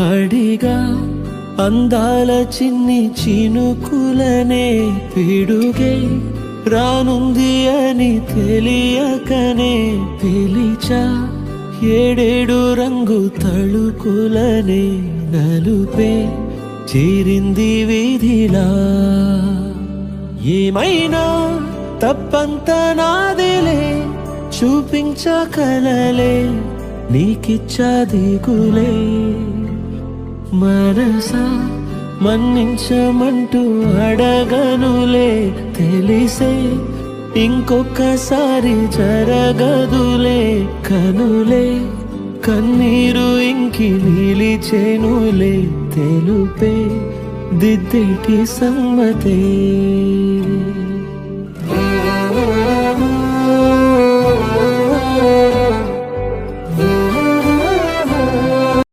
అడిగా అందాల చిన్ని చినుకులనే పిడుగే రానుంది అని తెలియకనే పిలిచా ఏడేడు రంగు తళుకులనే నలుపే చేరింది వీధిలా ఏమైనా తప్పంత నాదిలే చూపించకలలే నీకిచ్చా దిగులే మనసా మన్నించమంటూ అడగనులే తెలిసే ఇంకొకసారి జరగదులే కనులే కన్నీరు ఇంకి నిలిచేనులే తెలుపే దిద్దేటి సమ్మతే